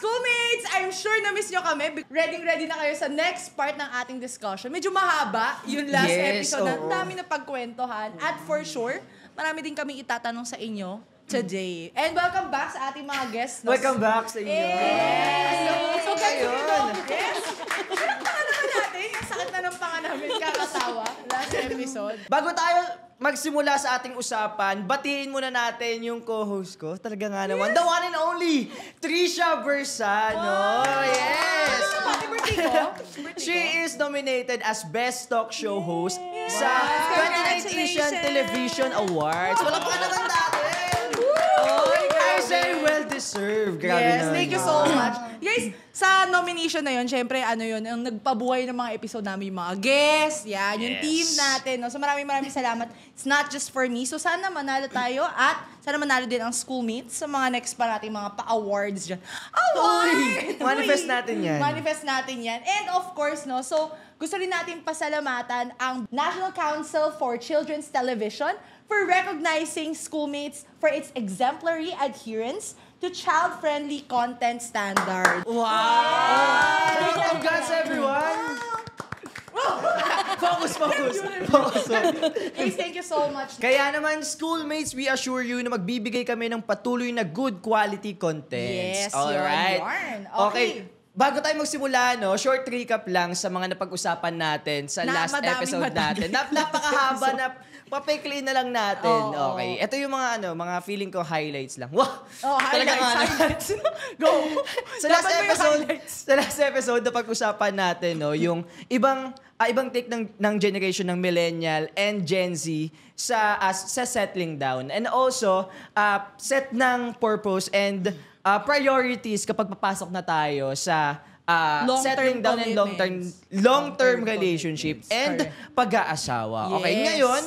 schoolmates, I'm sure na-miss nyo kami. Ready na kayo sa next part ng ating discussion. Medyo mahaba yung last episode. Ang dami na pagkwentuhan. At for sure, marami din kami itatanong sa inyo today. And welcome back sa ating mga guests. Welcome back sa inyo. Yes! So, kayo yes! Pinagpaka naman natin. Yung sakit na ng panga namin. Kakatawa. Last episode. Bago tayo magsimula sa ating usapan, batiin muna natin yung co-host ko. Talaga nga naman. The one and only, Trisha Bersano. Yes! Happy birthday ko. She is nominated as Best Talk Show Host sa 29th Asian Television Awards. Wala pa naman natin. I say well-deserved. Grabe Yes, naman. thank you so much. Guys, sa nomination na yun, syempre, yun, ang nagpabuhay ng mga episode namin, yung mga guests, yung team natin. No? So maraming salamat. It's not just for me. So sana manalo tayo at sana manalo din ang schoolmates sa mga next pa natin mga pa-awards dyan. Award! Manifest natin yan. Manifest natin yan. And of course, no, so gusto rin natin pasalamatan ang National Council for Children's Television for recognizing schoolmates for its exemplary adherence to child-friendly content standards. Wow! Congrats, everyone! Focus. Guys, thank you so much. Kaya naman, schoolmates, we assure you na magbibigay kami ng patuloy na good quality contents. Yes, alright. yarn. Okay. Bago tayo magsimula, no, short recap lang sa mga napag-usapan natin sa last episode natin. Napakahaba na papikli na lang natin. Okay. Ito yung mga feeling ko highlights lang. Wow! Highlights. Go! Sa last episode na pag-usapan natin, no, yung ibang take ng generation ng millennial and Gen Z sa settling down. And also, set ng purpose and priorities kapag papasok na tayo sa settling down and long-term relationship and pag-aasawa. Okay, ngayon,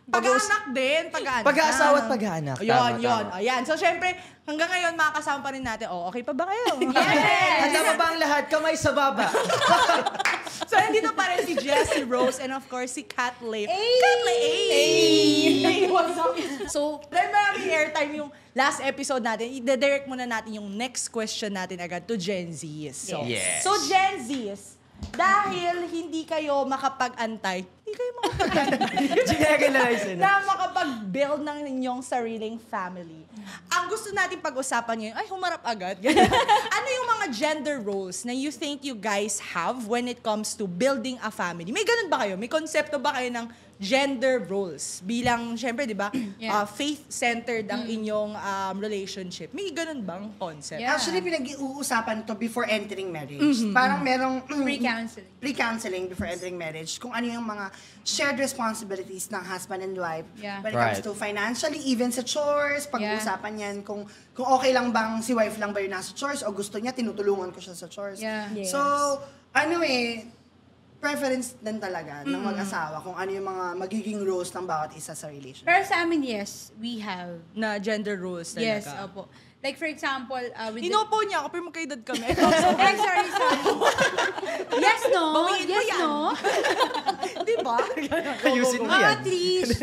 pag-aanak din. Pag-aasawa at pag-aanak. Yun. Ayan. So, syempre, hanggang ngayon, makakasama pa rin natin. Okay pa ba kayo? Yes! Handa pa ba ang lahat? Kamay sa baba. So, nandito pa rin si Jessie Rose and of course, si Kat Lay. Kat Lay! What's up? So, dahil maraming airtime yung last episode natin, i-direct muna natin yung next question natin agad to Gen Z. So, Yes. So Gen Z, dahil hindi kayo makapag-antay na makapag-build ng inyong sariling family. Ang gusto natin pag-usapan ngayon, ay humarap agad. Ano yung mga gender roles na you think you guys have when it comes to building a family? May ganun ba kayo? May konsepto ba kayo ng gender roles? Bilang, syempre, di ba, faith-centered ang inyong relationship. May ganun bang concept? Yeah. Actually, pinag-uusapan to before entering marriage. Parang merong pre-counseling before entering marriage. Kung ano yung mga shared responsibilities ng husband and wife when it comes to financially, even sa chores, pag-uusapan yan kung okay lang bang si wife lang ba yung nasa chores o gusto niya, tinutulungan ko siya sa chores. Yeah. Yes. So, preference din talaga ng mag-asawa kung ano yung mga magiging roles ng bawat isa sa relationship. Pero sa amin, yes, we have. Na gender roles talaga. Yes, opo. Like for example, with Inopo niya ako, pero magkaedad kami. sorry. Yes, no? Bawiin mo Yes, yan. no? Di ba? Ayusin mo yan. Trish.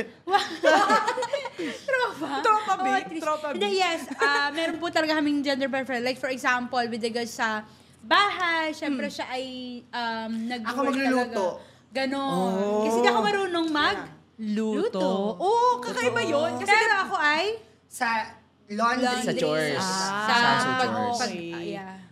Tropa. Tropa, Oo, babe. Trish. Tropa, babe. Hindi, yes. Meron po talaga kaming gender preference. Like for example, with regards sa bahay, syempre siya ay nag-work Ako magluluto. talaga. Ganon. Kasi di ako marunong Luto. Oo, kakaiba yun. Kasi Pero ako ay Sa laundry. Sa chores. sa chores.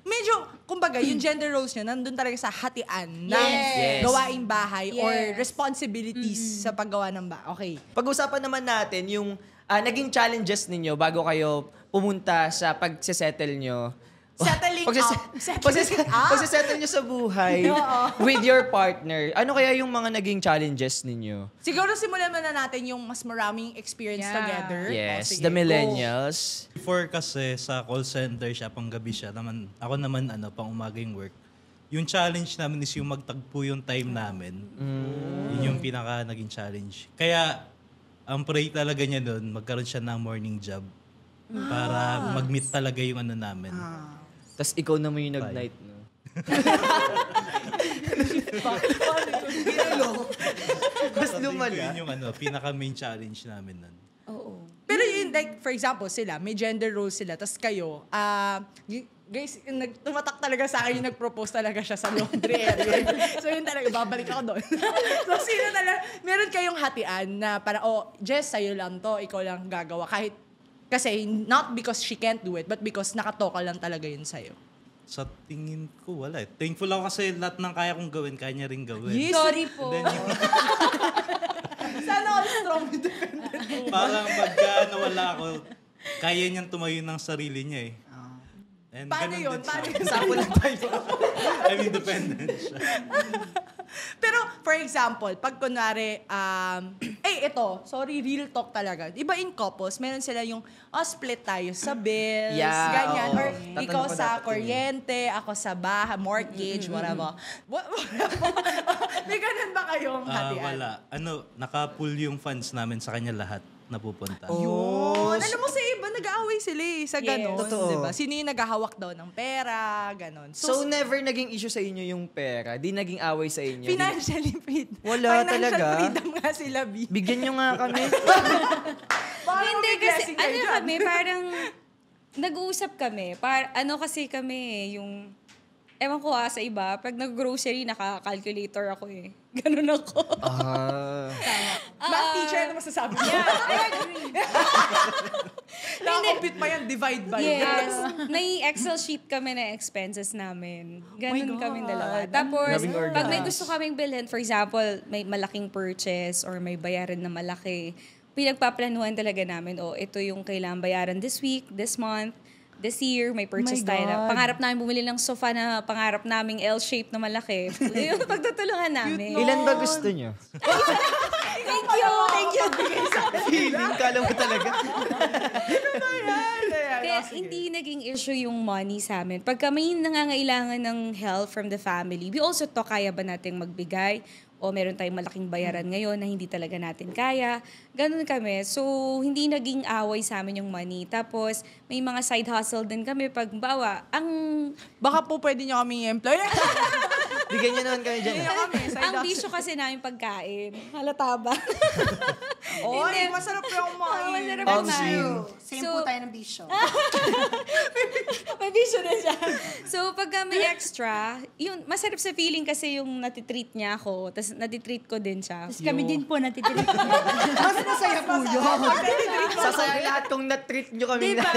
Medyo, kumbaga, yung gender roles niya, nandun talaga sa hatian ng Yes. gawaing bahay or Yes. responsibilities sa paggawa ng bahay. Okay. Pag-usapan naman natin yung naging challenges ninyo bago kayo pumunta sa pagsisettle nyo. Settling up. Pagsisettle nyo sa buhay with your partner. Ano kaya yung mga naging challenges ninyo? Siguro simulan muna natin yung mas maraming experience together. Yes, Sige, the go. millennials. Before kasi sa call center siya, panggabi siya. Ako naman, pang umaga yung work. Yung challenge namin is yung magtagpo yung time namin. Yun yung pinaka naging challenge. Kaya, ang pray talaga niya doon, magkaroon siya ng morning job. Para mag-meet talaga yung namin. Tapos ikaw naman yung nag-night, no? Mas lumala. Yun yung pinaka main challenge namin nun. Oo. Pero yun in like, for example, sila, may gender roles sila, tas kayo, guys, tumatak talaga sa akin yung nag-propose talaga siya sa laundry area. So yun talaga, babalik ako doon. So sino talaga, meron kayong hatian na parang, Jess, sa'yo lang to, ikaw lang gagawa. Kahit, kasi not because she can't do it, but because nakatoka lang talaga yun sa'yo. Sa tingin ko, wala eh. Thankful ako kasi lahat ng kaya kong gawin, kaya niya rin gawin. Yes. Sorry po. And then Sana all strong independent. parang pagka nawala ako, kaya niyang tumayo ng sarili niya eh. And Paano ganun yun? din sa Paano akin. yun? Sample lang tayo. I'm independent siya. Pero, for example, pag kunwari, real talk talaga. Iba in couples, meron sila yung, split tayo sa bills, Yeah, ganyan. oo. Or Tatanong ikaw ko sa dapat yun. kuryente, ako sa baha, mortgage, whatever. May ganun ba kayong hatian? Wala. Naka-pull yung funds namin sa kanya lahat napupunta. Yun. Alam mo sa iba, nag-aaway sila sa ganon. Totoo. Diba? Sino yung naghahawak daw ng pera, ganon. So, never naging issue sa inyo yung pera? Di naging away sa inyo? financially freedom. Wala Financial talaga? freedom nga sila, B. Bigyan nyo nga kami. Hindi kasi, blessing kayo dyan. kami, parang, nag-uusap kami. Kasi kami, yung, ewan ko sa iba, pag nag-grocery, naka-calculator ako eh. Ganun ako. Math teacher, ano masasabi niya? Nakakompute pa yan, divide by. Yes. May Excel sheet kami na expenses namin. Ganun God. kami dalawa. Tapos, Grabing pag may organized. gusto kaming bilhin, for example, may malaking purchase or may bayaran na malaki, pinagpaplanuhan talaga namin, ito yung kailangan bayaran this week, this month, this year, may purchase tayo na. Pangarap namin bumili ng sofa na pangarap naming L-shape na malaki. Yung pagtutulungan namin. Ilan ba gusto nyo? Thank you! Thank you! Feeling, kala mo talaga. Kaya hindi naging issue yung money sa amin. Pagka may nangangailangan ng help from the family, we also talk, kaya ba nating magbigay? O meron tayong malaking bayaran ngayon na hindi talaga natin kaya. Ganun kami. So, hindi naging away sa amin yung money. Tapos, may mga side hustle din kami. Pag Baka po pwede niyo kaming employ. Bigyan nyo naman kami dyan. ang bisyo kasi namin pagkain. Halata ba? Oy, masarap yung kumain. Masarap Ang kumain. swing. Same So- po tayo ng bisyo. May bisyo na siya. So, pagka may extra, yun, masarap sa feeling kasi yung natitreat niya ako, tapos natitreat ko din siya. Tapos kami din po natitira. Mas masaya po yun. Sasaya lahat kung na-treat nyo kami Diba?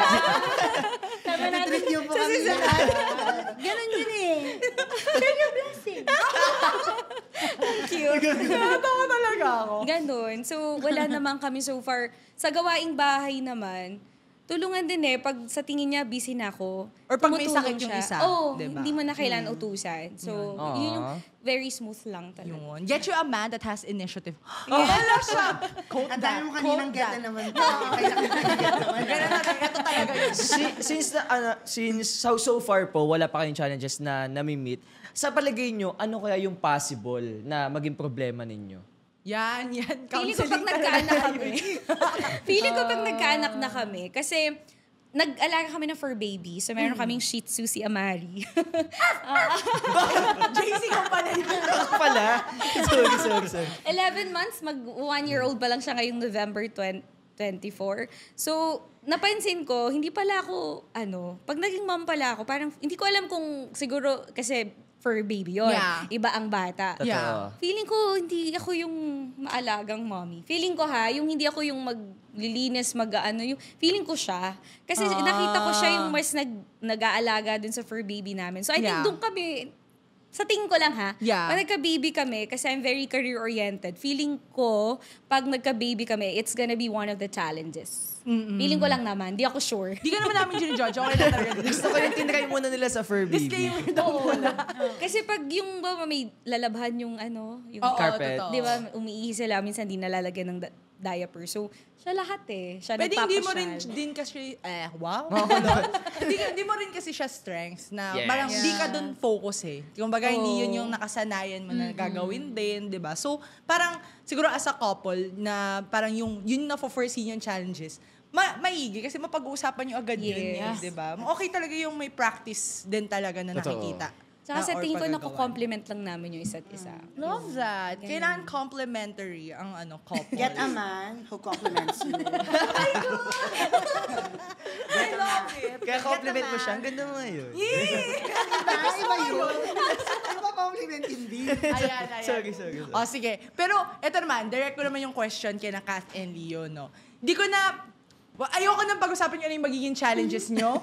Natitreat niyo po kami lahat. Ganon din eh. Share your blessing. Natawa talaga ako. Ganon. So, wala naman kami so far. Sa gawaing bahay naman, tulungan din pag sa tingin niya busy na ako. Or pag may tumutulong sakit yung siya. isa, diba? Hindi mo na kailangan utusan. So, yun yung very smooth lang talaga. Yun. Get you a man that has initiative. Wala siya. Quote Ang that. dami mo kaninang Quote get that. na naman. Kaya get naman. Ganun natin. Ito talaga yun. Since so far po, wala pa kayong challenges na nami-meet, sa palagay nyo, ano kaya yung possible na maging problema ninyo? Yan. Feeling ko pag Counseling nagkaanak talaga kami. yun. Feeling ko pag nagkaanak na kami. Kasi, nag-alaga kami ng fur baby. So, meron kaming Shih Tzu si Amari. JC ka pala yun. Ako pala? Sorry. 11 months, mag-1-year-old pa lang siya ngayong November 24. So, napansin ko, hindi pala ako, pag naging mom pala ako, parang hindi ko alam kung siguro, kasi fur baby yun. Yeah. Iba ang bata. Totoo. Yeah. Feeling ko, hindi ako yung maalagang mommy. Feeling ko yung hindi ako yung maglilinis, yung feeling ko siya. Kasi nakita ko siya yung mas nag-aalaga dun sa fur baby namin. So, I think Yeah. doon kami, sa tingin ko lang Yeah. pag nagka-baby kami, kasi I'm very career-oriented, feeling ko, pag nagka-baby kami, it's gonna be one of the challenges. Feeling ko lang naman, di ako sure. Di ka naman namin ginijudge. Okay na talaga. Gusto ko yung tinry muna nila sa fur baby. Disclaimer daw muna. Kasi pag yung may lalabhan yung yung Oo, carpet. totoo. di ba, umiihi sila, minsan di nalalagyan ng diaper. So, siya lahat Siya Pwede hindi mo rin nagpapasyal. din kasi, wow. Hindi mo rin kasi siya strengths na Yes. parang hindi ka dun focus Kumbaga, hindi yun yung nakasanayan mo na gagawin din, di ba? So, parang siguro as a couple na parang yun na-foresee yung challenges, maigi kasi mapag-uusapan nyo agad yun, Yes. di ba? Okay talaga yung may practice din talaga na Totoo. nakikita. Tsaka sa or tingin ko, pagagawa. naku-compliment lang namin yung isa't isa. Love that. Kailangan complimentary ang couple. Get a man who compliments you. I love it. Kaya compliment mo siya, ang ganda mo ngayon. Iba yun. Iba compliment hindi. Ayan. Sorry. O, sige. Pero, eto naman, direct ko naman yung question kay na Kath and Leo, no? Di ko na, ayoko nang pag-usapan nyo ano yung magiging challenges nyo.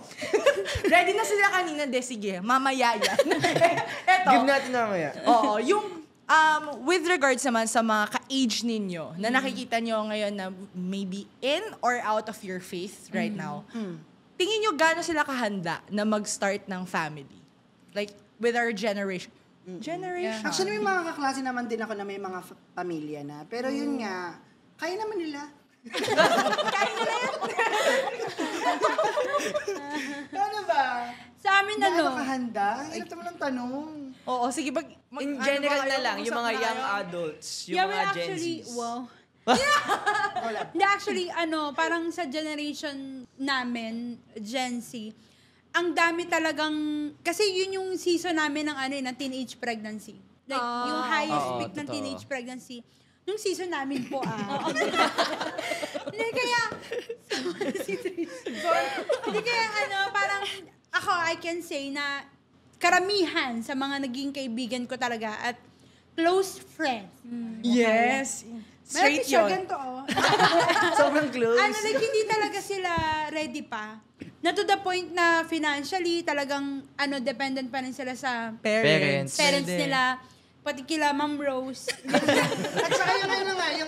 Ready na sila kanina, sige, mamaya yan. Eto. Give natin mamaya. Oo, yung, with regards naman sa mga ka-age ninyo, na nakikita nyo ngayon na maybe in or out of your faith right now, tingin nyo gaano sila kahanda na mag-start ng family? Like, with our generation. Actually, may mga kaklase naman din ako na may mga pamilya na. Pero yun nga, kaya naman nila. Kaya nila yan. Ano ba? Sa amin, Gaano kahanda? Hirap naman ang tanong. Oo, sige, In general na lang, yung mga young adults, yung mga Gen Zs. Wow. Hindi, actually, parang sa generation namin, Gen Z, ang dami talagang, kasi yun yung season namin ng teenage pregnancy. Like, yung highest peak ng totoo. teenage pregnancy. Nung season namin po, Hindi, kaya, hindi kaya, parang, ako, I can say na, karamihan sa mga naging kaibigan ko talaga at close friends. Yes. Straight Malapit siya, yun. ganito, Sobrang close. like, hindi talaga sila ready pa. Na to the point na financially, talagang, dependent pa rin sila sa Parents. parents nila. Pati kila Ma'am Rose. At saka yung yung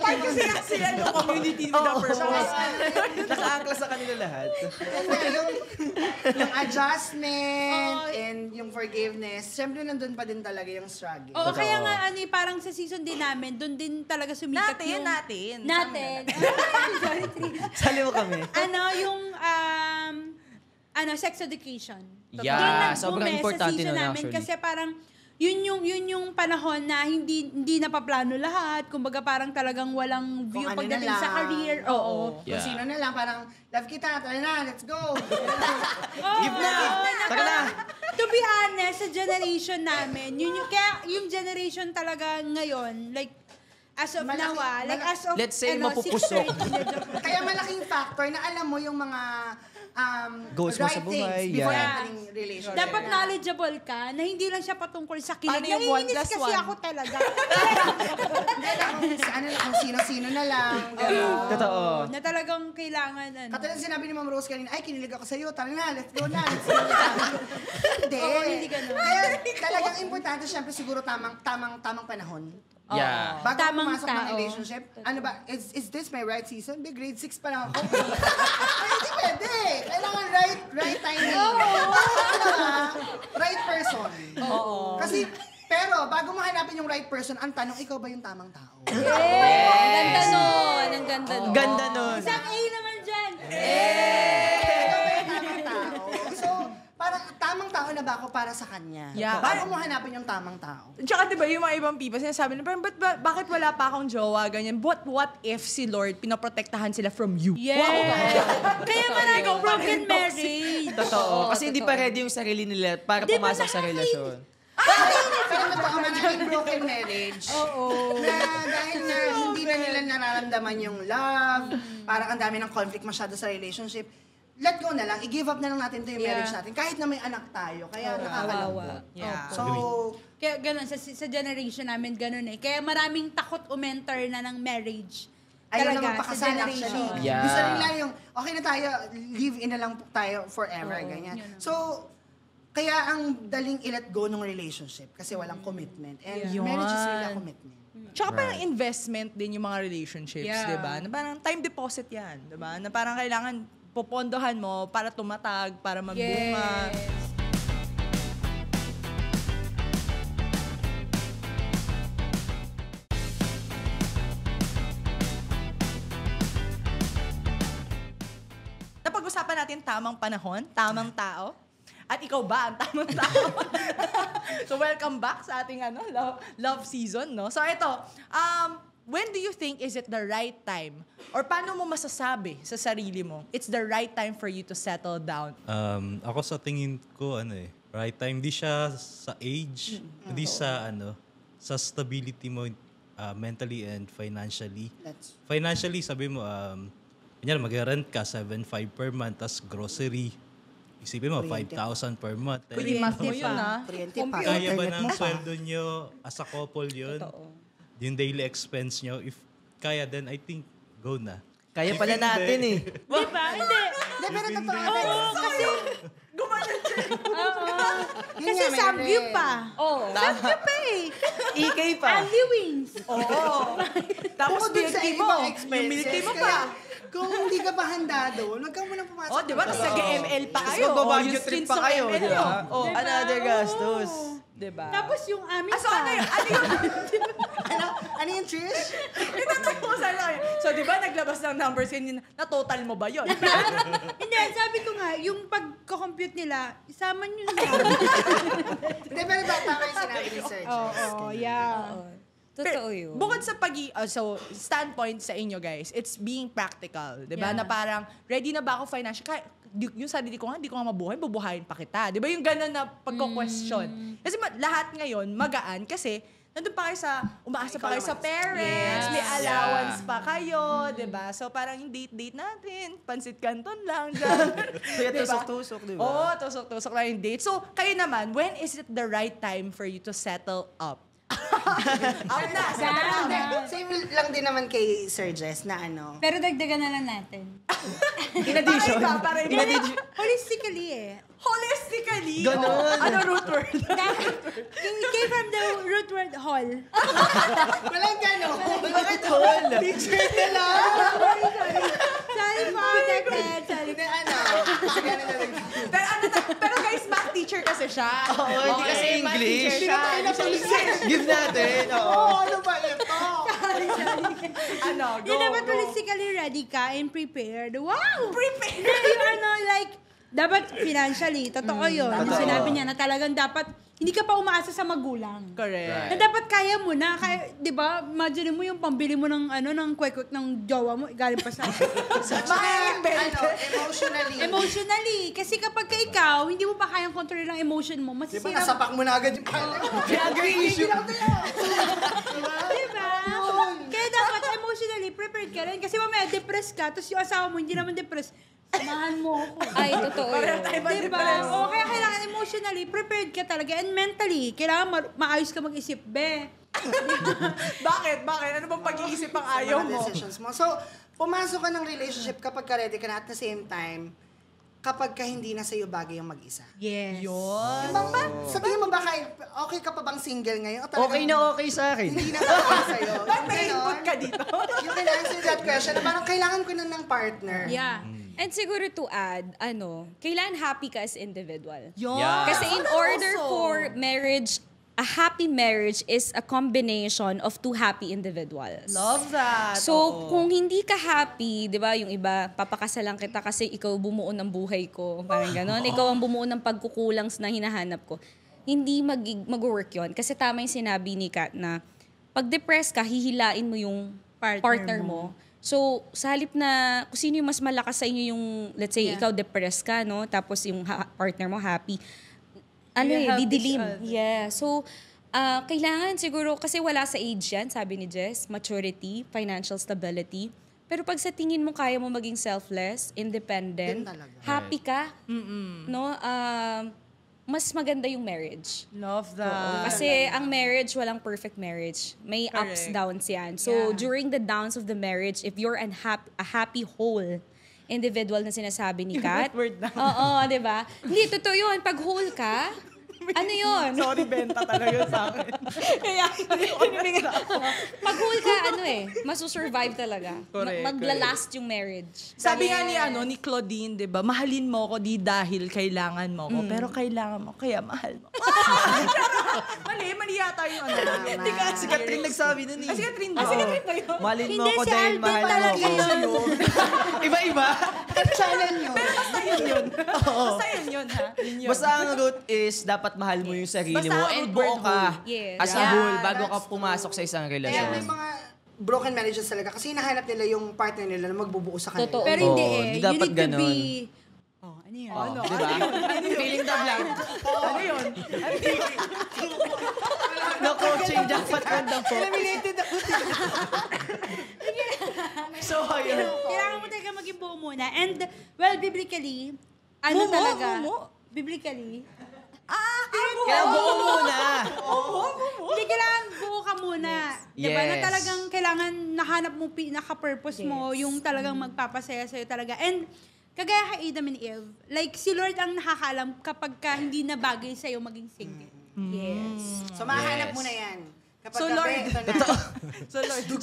Sila yung community nila purpose. Nakaangkla sa kanila lahat. yung adjustment and yung forgiveness, syempre nandun pa din talaga yung struggle. Oo, kaya nga, parang sa season din namin, doon din talaga sumikat yung... Natin. Sorry, Tris. Sali mo kami. Sex education. Yeah, Doon nag-boom sobrang importante sa season nun, namin actually. kasi parang yun yung panahon na hindi napaplano lahat. Kumbaga parang talagang walang view Kung ano pagdating na sa lang. career. Oo. Kung sino na lang, parang, love kita, tara na, let's go. Give na! Taka na! To be honest, sa generation namin, kaya yung generation talaga ngayon, like, as of now, as of, Let's say, 6 mapupusok. Kaya malaking factor na alam mo yung mga Goals mo right sa buhay, things before yeah. entering relationship. dapat knowledgeable ka na hindi lang siya patungkol sa kilig. Paano yung 1 Naiinis plus kasi 1? ako talaga. Kung sino-sino na lang. gano'n. Totoo. Na talagang kailangan, Katulad sinabi ni Ma'am Rose kanina, ay, kinilig ako sa'yo, tara na, let's go na, let's go na. Hindi. Oo, hindi ganun. Kaya talagang importante, syempre siguro tamang panahon. Yeah. Bago Tamang pumasok ng tao. relationship, ano ba, is this my right season? Be grade 6 pa lang ako. Ay, hindi pwede. Kailangan right timing. Ano ba? Right person. Kasi, pero bago mo hanapin yung right person, ang tanong, ikaw ba yung tamang tao? Ang ganda nun. Ang ganda nun. Ganda nun. Isang A naman dyan. Ikaw ba yung tamang tao? So, parang tamang tao na ba ako para sa kanya? Yeah. Bago mo hanapin yung tamang tao. Tsaka diba yung mga ibang people, sinasabi nila, parang bakit wala pa akong jowa, ganyan? What if si Lord pinoprotektahan sila from you? Yes. Kaya maraming broken marriage. Totoo. Kasi hindi pa ready yung sarili nila para pumasok sa relasyon. Pero totoo, maraming broken marriage. Oo. Na dahil na hindi na nila nararamdaman yung love, parang ang dami ng conflict masyado sa relationship, let go na lang, i-give up na lang natin to yung marriage natin. Kahit na may anak tayo, kaya nakakalungkot. Yeah. So, Kaya ganun, sa generation namin, ganun eh. Kaya maraming takot umenter na ng marriage. ayaw na Talaga, magpakasal sa generation. actually. Yeah. Gusto nila yung, okay na tayo, live-in na lang tayo forever, ganyan. So, kaya ang daling i-let go ng relationship kasi walang commitment. And marriage is really a commitment. Tsaka parang investment din yung mga relationships, Yeah. di ba? Na parang time deposit yan, di ba? Na parang kailangan popondohan mo para tumatag, para magbunga. Yes. Napag-usapan natin tamang panahon, tamang tao. At ikaw ba ang tamang tao? So welcome back sa ating love season, no? So ito, when do you think is it the right time? Or paano mo masasabi sa sarili mo, it's the right time for you to settle down? Ako sa tingin ko, Right time. Hindi siya sa age, hindi sa sa stability mo mentally and financially. Financially, sabi mo, kunyari mag-rent ka 7,500 per month, tas grocery, isipin mo, 5,000 per month. Kulimas mo yun, ha? Kaya ba ng sweldo nyo as a couple yun? Yung daily expense nyo? If kaya, then I think, go na. Kaya pala natin eh. Di ba? Hindi. Pero totoo. Kasi, Gumanon siya. kasi samgyup pa. Oo. Samgyup pa eh. EK pa. Andy Wings. Oo. Tapos Bukod dun milk sa tea mo. ibang Yung expenses, milk tea mo kaya pa. Kung hindi ka pa handa doon, huwag ka munang pumasok. Oh, di ba? Tapos nag-ML pa kayo. Magbabagyo Yung trip skins pa ng kayo, ML di nyo. ba? Oh. Another gastos. Diba? Tapos yung amin So, pa. Ano yung Trish? Itatapusan lang yun. So, di ba, naglabas ng numbers yun, na-total mo ba yun? Hindi, sabi ko nga, yung pag-compute nila, isama nyo na. Hindi, pero tama yung sinabi ni Sir. Oo, yeah. Totoo yun. Bukod sa so, standpoint sa inyo, guys, it's being practical. Di ba? Yeah. Na parang, ready na ba ako financial? Yung sarili ko nga, hindi ko nga mabuhay, bubuhayin pa kita. Di ba? Yung gano'n na pagko-question. Kasi lahat ngayon, magaan kasi nandun pa kayo umaasa pa kayo sa parents, may allowance pa kayo, di ba? So parang yung date natin, pansit canton lang dyan. Kaya tusok-tusok, di ba? Oo, tusok-tusok lang yung date. So kayo naman, when is it the right time for you to settle up? Out na, settle up. Same lang din naman kay Sir Jess na Pero dagdagan na lang natin. In addition. Para iba. Holistically eh. Holistically. Ganon. Ano root word? It came from the root word hall. Walang gano'n. Bakit hall? Teacher ka lang. Sorry po, Dad. Sorry. Kasi gano'n na lang. pero guys, math teacher kasi siya. Oo, hindi kasi math English. teacher siya. Give natin. Oo. Ano ba ito? Ano, go, Yun naman go. holistically ready ka and prepared. Wow! Prepared. Yung like, dapat financially, totoo yun. Yung totoo. sinabi niya na talagang dapat, hindi ka pa umaasa sa magulang. Correct. Na dapat kaya mo na, kaya, di ba, imagine mo yung pambili mo ng, ng kwek-kwek ng jowa mo, galing pa sa... Emotionally. Emotionally. Kasi kapag ka ikaw, hindi mo pa kayang control ng emotion mo, Di ba masisira. nasapak mo na agad yung issue. Diba? Kaya dapat emotionally prepared ka rin. Kasi mamaya depressed ka, tapos yung asawa mo hindi naman depressed. Samahan mo ako. Ay, totoo yun. Diba? O kaya kailangan emotionally prepared ka talaga and mentally, kailangan maayos ka mag-isip, be. Bakit? Ano bang pag-iisip ang ayaw mo? Decisions mo. So, pumasok ka ng relationship kapag ka ready ka na at the same time, kapag ka hindi na sa'yo bagay yung mag-isa. Yes. Yun. Diba ba? Sabihin mo ba okay ka pa bang single ngayon? O talagang Okay na okay sa akin. Hindi na bagay sa'yo. Ba't may Ganon. input ka dito? You can answer that question na parang kailangan ko na ng partner. Yeah. And siguro to add, kailangan happy ka as individual. Yun. Yeah. Kasi in order for marriage, a happy marriage is a combination of two happy individuals. Love that. So, kung hindi ka happy, di ba, yung iba, papakasalan kita kasi ikaw bumuo ng buhay ko. Parang ganon. Ikaw ang bumuo ng pagkukulang na hinahanap ko. Hindi mag-work yun. Kasi tama yung sinabi ni Kat na pag depressed ka, hihilain mo yung partner mo. So, sa halip na kung sino yung mas malakas sa inyo yung, let's say, ikaw depressed ka, no? Tapos yung partner mo happy. Didilim. Yeah. So, kailangan siguro, kasi wala sa age yan, sabi ni Jess, maturity, financial stability. Pero pag sa tingin mo kaya mo maging selfless, independent, happy ka, no? Mas maganda yung marriage. Love that. Kasi ang marriage, walang perfect marriage. May ups, downs yan. So, during the downs of the marriage, if you're a happy whole individual na sinasabi ni Kat. Word na. Oo, di ba? Hindi, totoo yun. Pag whole ka, ano yun? Sorry, benta talaga sa akin. Kaya, pag whole ka, masusurvive talaga. Correct, Maglalast yung marriage. Sabi nga ni Claudine, 'di ba? Mahalin mo ako di dahil kailangan mo ako, pero kailangan mo kaya mahal mo. Mali yata yung Tama. Si Catherine nagsabi nun eh. Si Catherine ba? Si Catherine ba yun? Malin mo Hindi, ako si dahil Alden mahal mo talaga ako. Iba-iba. Channel nyo. Basta yun. Basta yun, ha? Yun yun. Basta ang root is dapat mahal mo yung sarili Basta mo ang and root buo word ka Yes. as a Yeah, whole bago ka that's pumasok sa isang Kaya may relasyon. mga broken marriages talaga kasi hinahanap nila yung partner nila na magbubuo sa kanila. Totoo. Pero hindi Hindi you dapat need to ganon. be... Oh, ano yan? Di ba? Feeling the blank. Ano Na-coaching dapat random po. Eliminated ako. So, ayun. Kailangan mo talaga maging buo muna. And, well, biblically, biblically, Kaya buo muna. hindi kailangan buo ka muna. Diba? Na Yes. talagang kailangan nahanap mo pinaka-purpose mo, yung talagang magpapasaya sa'yo talaga. And, kagaya kay Adam and Eve, like, si Lord ang nakakaalam kapag ka hindi na bagay sa'yo maging single. Yes. So, mahanap mo na yan. Kapag So, gabi, Lord, ito na.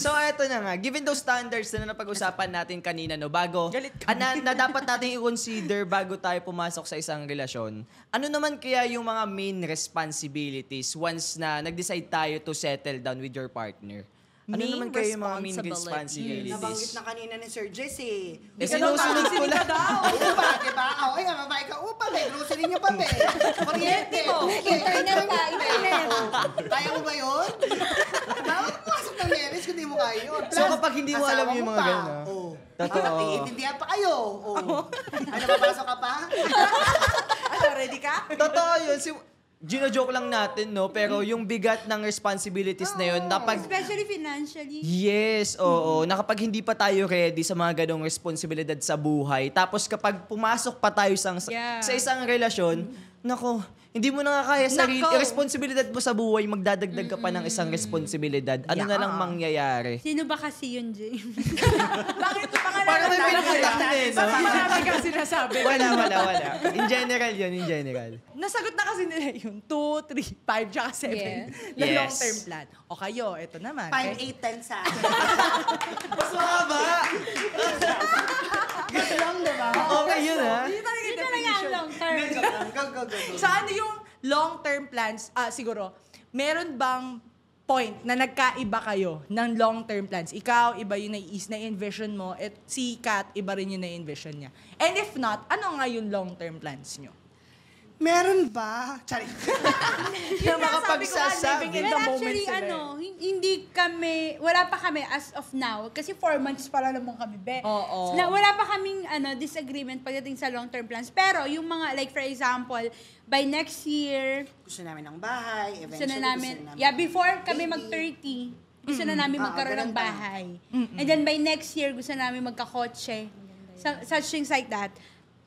So, eto na nga. Given those standards na napag-usapan natin kanina, no, bago, Galit na dapat natin i-consider bago tayo pumasok sa isang relasyon, ano naman kaya yung mga main responsibilities once na nag-decide tayo to settle down with your partner? Ano Main naman kaya yung mga main responsibilities? Nabanggit responsibilities? na kanina ni Sir Jess eh. Sinusunod ko lang. Upa, diba? Ay, nga, babae ka. Upa, may grocery niyo pa, be. Kuryente. Internet pa, internet. Kaya mo ba yun? Bawal pumasok ng marriage kung di mo kaya yun. So, kapag hindi mo alam yung mga ganun, ah. Oo. Totoo. Iintindihan pa kayo. Oo. Ano, papasok ka pa? Ready ka? Totoo yun. Gino-joke lang natin, no? Pero yung bigat ng responsibilities na yun, Especially financially. Yes, oo. Na kapag hindi pa tayo ready sa mga ganong responsibilidad sa buhay, tapos kapag pumasok pa tayo sa isang relasyon, nako, hindi mo na nga kaya sarili, Nako. responsibilidad mo sa buhay, magdadagdag ka pa ng isang responsibilidad. Ano na lang mangyayari? Sino ba kasi yun, James? Bakit ito pangalan? Parang may pinupuntak na eh, no? Marami kang sinasabi. Wala. In general yun, in general. Nasagot na kasi nila yung 2, 3, 5, tsaka 7 na Yes. long-term plan. O kayo, ito naman. 5, 8, 10 sa akin. Mas mahaba! Gusto lang, diba? Okay yun, ha? Yun talaga yung Ito na nga ang definition. long term. Go. So ano yung long-term plans? Siguro, meron bang point na nagkaiba kayo ng long-term plans? Ikaw, iba yung na-envision mo, at si Kat, iba rin yung na-envision niya. And if not, ano nga yung long-term plans nyo? Meron ba? Sorry. Na makapagsasabi. Well, actually, hindi kami, wala pa kami as of now, kasi 4 months pa lang naman kami, be. Oo. Wala pa kaming disagreement pagdating sa long-term plans. Pero yung mga, like for example, by next year, Gusto namin ng bahay. gusto Eventually, na namin, before kami baby. mag-30, gusto na namin magkaroon ng ganun pa. bahay. And then by next year, gusto namin magka-kotse. Such things like that.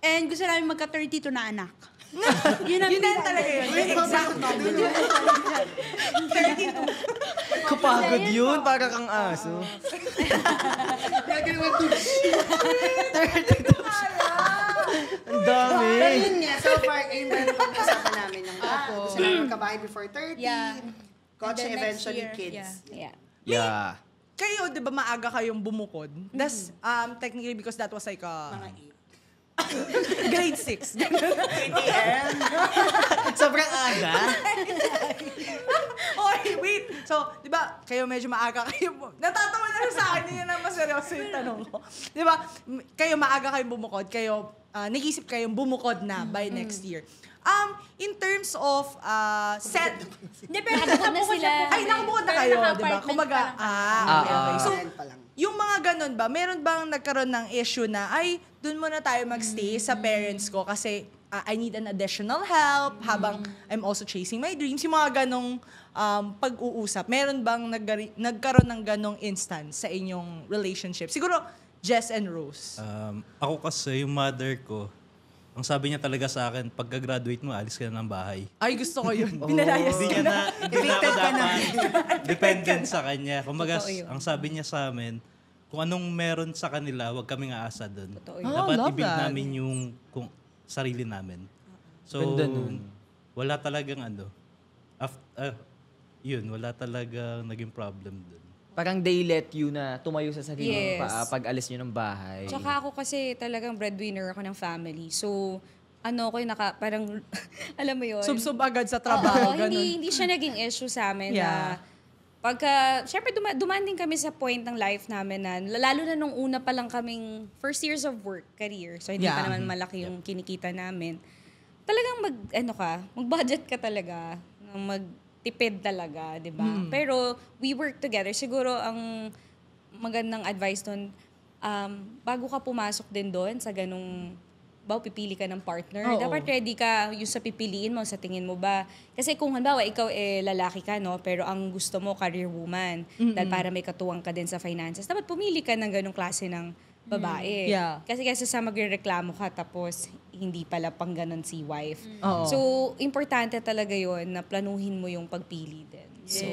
And gusto namin magka-32 na anak. Yun ang Yun na talaga yun. Wait, Exact number. 32. Kapagod yun, para kang aso. Ang dami. Pero yun nga, so far, yun na yung pag-usapan namin ng gusto namin magkabahay before 30. Yeah. Kotse, And then next eventually year, kids. Yeah. Yeah. Kayo, di ba maaga kayong bumukod? That's technically because that was like Mga grade 6. Sobrang aga. Okay, wait. So, di ba, kayo medyo maaga kayo. Natatawa na rin sa akin. Hindi na naman seryoso yung tanong ko. Di ba, kayo maaga kayong bumukod. Kayo, nag-isip kayong bumukod na by next year. In terms of set... Hindi, pero Nakabukod na sila. Ay, nakabukod na Pero kayo, di ba? naka-apartment Kumbaga, pa lang. okay. So, Rent pa lang. yung mga ganun ba, meron bang nagkaroon ng issue na, ay, dun muna tayo magstay sa parents ko kasi I need an additional help habang I'm also chasing my dreams. Yung mga ganong pag-uusap, meron bang nagkaroon ng ganong instance sa inyong relationship? Siguro, Jess and Rose. Ako kasi, yung mother ko, ang sabi niya talaga sa akin, pagka-graduate mo, alis ka na ng bahay. Ay, gusto ko yun. Pinalayas Hindi ka niya na. hindi na ako dapat dependent sa kanya. Kumbaga, ang sabi niya sa amin, kung anong meron sa kanila, huwag kaming aasa doon. Dapat love i-build that. namin yung sarili namin. So, Ganda nun. wala talagang wala talagang naging problem doon. Parang they let you na tumayo sa sarili Yes. pag alis nyo ng bahay. Tsaka ako kasi talagang breadwinner ako ng family. So, ako yung parang, alam mo yun? Sub-sub agad sa trabaho. Oo, ganun. hindi siya naging issue sa amin Yeah. na syempre dumaan din kami sa point ng life namin na, lalo na nung una pa lang kaming first years of work, career. So, hindi Yeah. pa naman malaki yung kinikita namin. Talagang mag-budget ka talaga, magtipid talaga, di ba? Pero we work together. Siguro ang magandang advice doon, bago ka pumasok din doon sa ganung pipili ka ng partner, Oo. dapat ready ka yung sa pipiliin mo, sa tingin mo ba. Kasi kung halimbawa, ikaw lalaki ka, no? Pero ang gusto mo, career woman, dahil para may katuwang ka din sa finances, dapat pumili ka ng ganong klase ng babae. Yeah. Kasi sa magrereklamo ka, tapos hindi pala pang ganon si wife. Oo. So, importante talaga yon na planuhin mo yung pagpili din. So,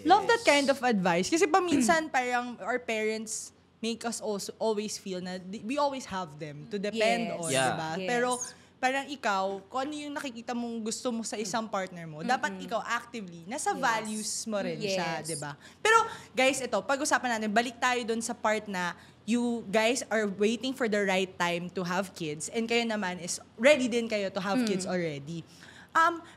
Love that kind of advice. Kasi paminsan parang our parents make us also always feel na we always have them to depend Yes. on, Yeah. diba? Yes. Pero parang ikaw, kung ano yung nakikita mong gusto mo sa isang partner mo, dapat ikaw actively, nasa values mo rin siya, Yes. diba? Pero guys, ito, pag-usapan natin, balik tayo dun sa part na you guys are waiting for the right time to have kids and kayo naman is ready din kayo to have kids already.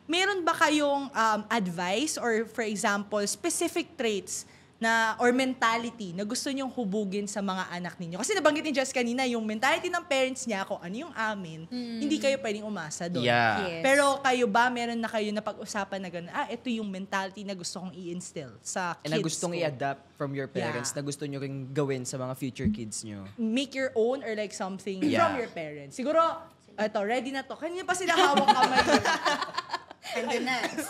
Meron ba kayong advice or for example, specific traits na or mentality na gusto nyong hubugin sa mga anak ninyo? Kasi nabanggit ni Jess kanina, yung mentality ng parents niya, kung ano yung amin, hindi kayo pwedeng umasa doon. Yeah. Yes. Pero kayo ba, meron na kayo na pag-usapan na gano'n, ito yung mentality na gusto kong i-instill sa kids And na gustong ko. i-adapt from your parents, Yeah. na gusto nyo rin gawin sa mga future kids nyo. Make your own or like something Yeah. from your parents. Siguro, ito, ready na to. Kanina pa sila hawak kamay. And the next.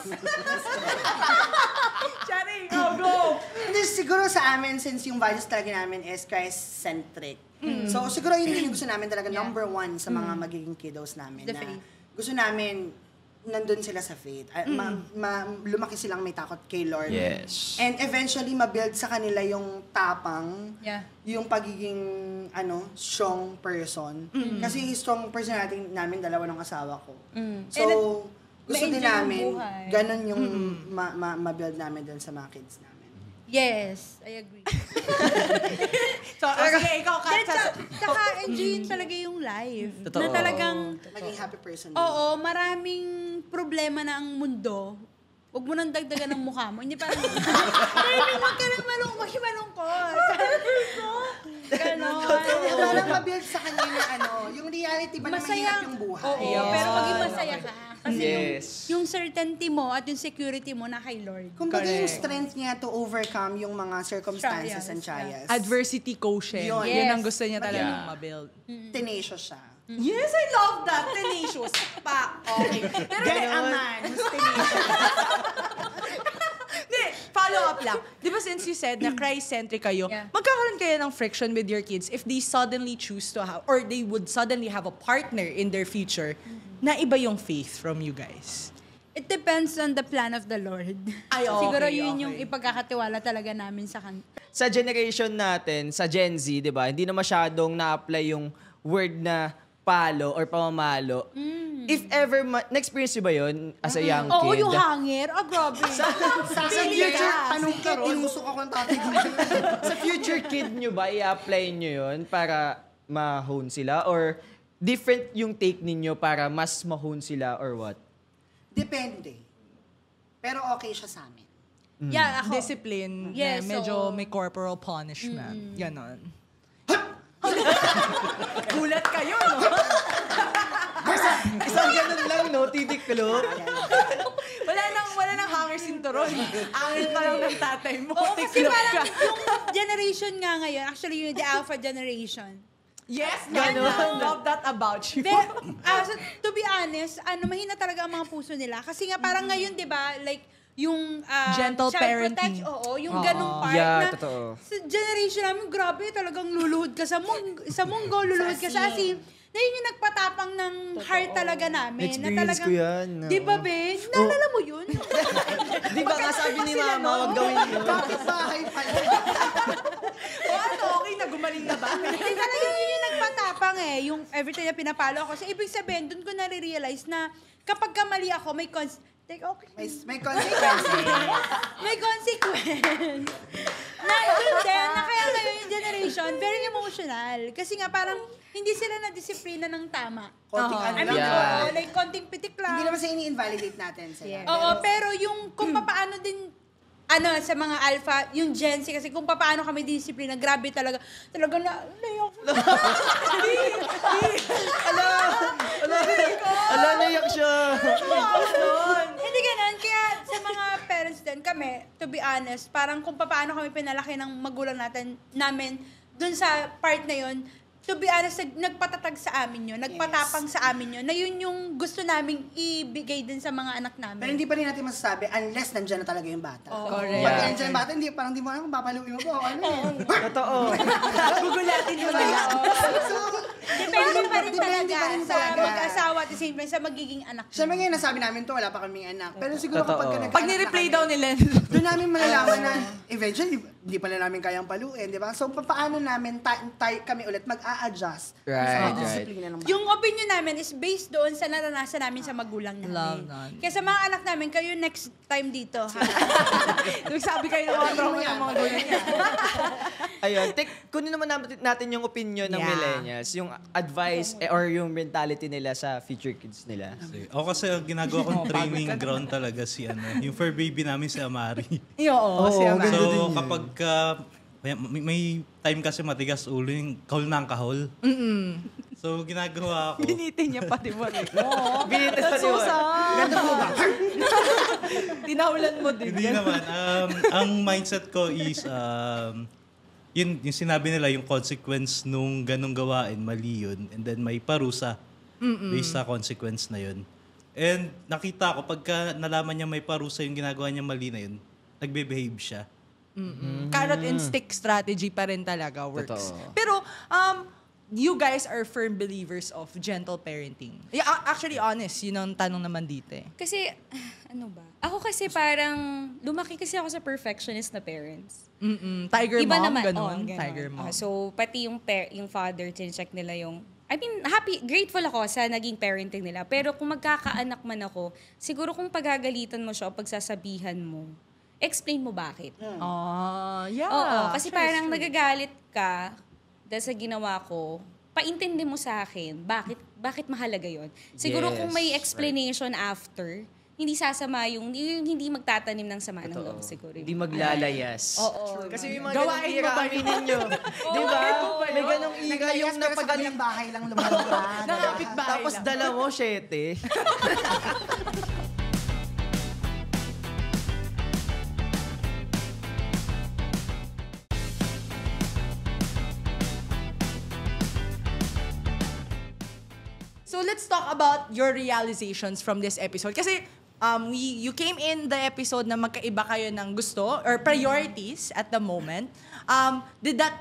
Charing, go! Hindi, siguro sa amin, since yung values talaga namin is Christ-centric. So, siguro yun din yung gusto namin talaga, number one sa mga magiging kiddos namin. The Na faith. gusto namin, nandun sila sa faith. Lumaki silang may takot kay Lord. Yes. And eventually, mabuild sa kanila yung tapang, Yeah. yung pagiging, strong person. Kasi yung strong person namin, dalawa ng asawa ko. So, gusto din ma-enjoy yung namin, buhay. ganun yung ma-build namin dun sa mga kids namin. Yes, I agree. So, sige, ikaw, Kat. Tsaka enjoyin talaga yung life. Totoo. Na talagang, Maging happy person. oo, maraming problema na ang mundo. Huwag mo nang dagdagan ng mukha mo. Hindi parang, huwag ka nang malungkot. Ganon. Parang mabuild sa kanya na yung reality ba na mahirap yung buhay. Oo, pero maging masaya ka. Kasi Yes. yung certainty mo at yung security mo na kay Lord. Kumbaga yung strength niya to overcome yung mga circumstances Trials, and trials. Adversity quotient. Yun. Yan Yes. ang gusto niya talagang Yeah. mabuild. Tenacious siya. Yes, I love that. Tenacious pa. Okay. Pero Get a man who's tenacious. Hindi, follow up lang. Di ba since you said na Christ-centric kayo, Yeah. magkakaroon kayo ng friction with your kids if they suddenly choose to have, or they would suddenly have a partner in their future na iba yung faith from you guys? It depends on the plan of the Lord. Ay, okay, Siguro yun yung okay. ipagkakatiwala talaga namin sa kanya. Sa generation natin, sa Gen Z, di ba, hindi na masyadong na-apply yung word na palo or pamamalo. If ever, na-experience nyo ba yun as a young Oo, kid? yung hanger. Grabe. Sa future, tanong ka ron. Gusto ko kung tatay ko. Sa future kid nyo ba, i-apply nyo yun para ma-hone sila? Or different yung take ninyo para mas ma-hone sila or what? Depende. Pero okay siya sa amin. Yeah, ako. Discipline Yes, na medyo oo. may corporal punishment. Ganon. Gulat kayo, no? Isang ganun lang, no? Titiklop. Wala nang hanger sinturon. Angin pa lang ng tatay mo. Oo, kasi Tiklop parang ka. yung generation nga ngayon, actually yung the alpha generation. Yes, Ganon. I love that about you. So, to be honest, mahina talaga ang mga puso nila. Kasi nga parang ngayon, di ba, like, yung Gentle child parenting. protection, oo, yung ganong part Yeah, na totoo. sa generation namin, grabe, talagang luluhod ka sa munggo, luluhod ka sa asin. Na yun yung nagpatapang ng heart talaga namin. Experience ko yan. Di ba, Ben? Naalala mo yun? Di ba nga sabi ni mama, wag gawin yun. Bakit bahay pala? O ano, okay na, gumaling na ba? Hindi talaga yun yung nagpatapang eh. Yung every time na pinapalo ako. So, ibig sabihin, dun ko nare-realize na kapag kamali ako, may okay. May consequences. May consequence. Nandun din, na kaya ngayon yung generation, very emotional. Kasi nga parang hindi sila na-disiplina ng tama. Konting ano I mean, lang. Yeah. oo, like konting pitik lang. Hindi naman sa ini-invalidate natin sila. Oo, pero yung kung paano din sa mga alpha, yung Gen Z kasi kung paano kami disiplina, grabe talaga. Talaga naiyak. Ala, naiyak siya. Hindi ganun. Kaya sa mga parents din, kami, to be honest, parang kung paano kami pinalaki ng magulang namin dun sa part na yun, to be honest, nagpatatag sa amin yun, nagpatapang sa amin yun, na yun yung gusto naming ibigay din sa mga anak namin. Pero hindi pa rin natin masasabi unless nandyan na talaga yung bata. Correct. Pag nandyan yung bata, parang di mo alam kung papaluin mo ba o ano yun. Totoo. Gugulatin mo nila. Depende pa rin Depende talaga pa rin sa talaga. mag-asawa at the same time sa magiging anak. Siyempre ngayon, nasabi namin to, wala pa kaming anak. Pero siguro Totoo. kapag Pag ni-replay daw nila. doon namin malalaman na eventually, hindi pala namin kayang paluin, di ba? So, paano namin kami ulit mag-a-adjust sa disiplina ng bata? Yung opinion namin is based doon sa naranasan namin sa magulang namin. Love that. Kaya sa mga anak namin, kayo next time dito. Ha? Nagsabi kayo ng mga trauma ng mga gulang niya. Ayun, kunin naman natin yung opinion ng Yeah. millennials, yung advice or yung mentality nila sa future kids nila. Ako kasi ang ginagawa kong training ground talaga yung fur baby namin si Amari. Oo, siya ba? So kapag may time kasi matigas ulo yung kahol na ang kahol. So ginagawa ko. Binitin niya pa, di ba? Binitin pa So diba? sad. Tinahulan mo din. Hindi naman. Ang mindset ko is yung sinabi nila, yung consequence nung ganong gawain, mali yun. And then may parusa based sa consequence na yun. And nakita ko, pagka nalaman niya may parusa yung ginagawa niya mali na yun, nagbe-behave siya. Carrot and stick strategy pa rin talaga works. Totoo. Pero, you guys are firm believers of gentle parenting. Yeah, actually, honest, yun ang tanong naman dito eh. Kasi, ano ba? Ako kasi parang, lumaki kasi ako sa perfectionist na parents. Tiger Iba mom, naman, ganun. ganun. Tiger mom. So, pati yung father, check nila yung, grateful ako sa naging parenting nila. Pero kung magkakaanak man ako, siguro kung pagagalitan mo siya o pagsasabihan mo, explain mo bakit. Yeah. Oo, kasi parang nagagalit ka dahil sa ginawa ko, paintindi mo sa akin, bakit mahalaga yon. Siguro kung may explanation after, hindi sasama yung hindi magtatanim ng sama ng loob siguro. Hindi maglalayas. Oo. Kasi yung mga Gawain ganong mo ira, ba aminin nyo. Di ba? May ganong ira yung Sa napagaling. kanyang bahay lang lumalabas. Nakapit bahay Tapos lang. dala mo, 7. So let's talk about your realizations from this episode. Kasi you came in the episode na magkaiba kayo ng gusto or priorities at the moment. Did that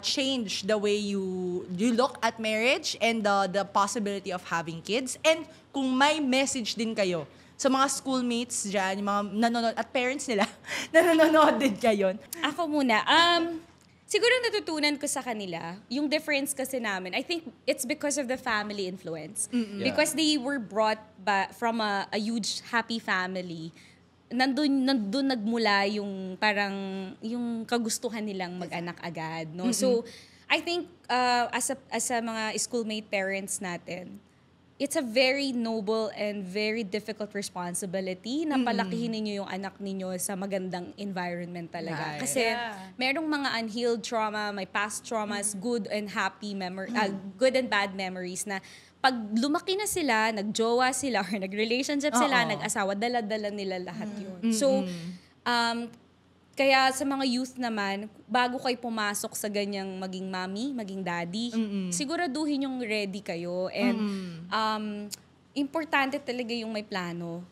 change the way you look at marriage and the possibility of having kids? And kung may message din kayo sa mga schoolmates dyan, yung mga nanonood, at parents nila na nanonood din kayo. Ako muna. Siguro natutunan ko sa kanila, yung difference kasi namin, I think it's because of the family influence. Because they were brought from a huge happy family. Nandun nagmula yung parang yung kagustuhan nilang mag-anak agad, no? So I think as a mga schoolmate parents natin, it's a very noble and very difficult responsibility na palakihin ninyo yung anak ninyo sa magandang environment talaga. Right. Kasi merong mga unhealed trauma, may past traumas, good and good and bad memories na pag lumaki na sila, nagjowa sila, or nag-relationship sila, nag-asawa, dala-dala nila lahat yun. So, kaya sa mga youth naman, bago kayo pumasok sa ganyang maging mommy, maging daddy, siguraduhin yung ready kayo. And importante talaga yung may plano.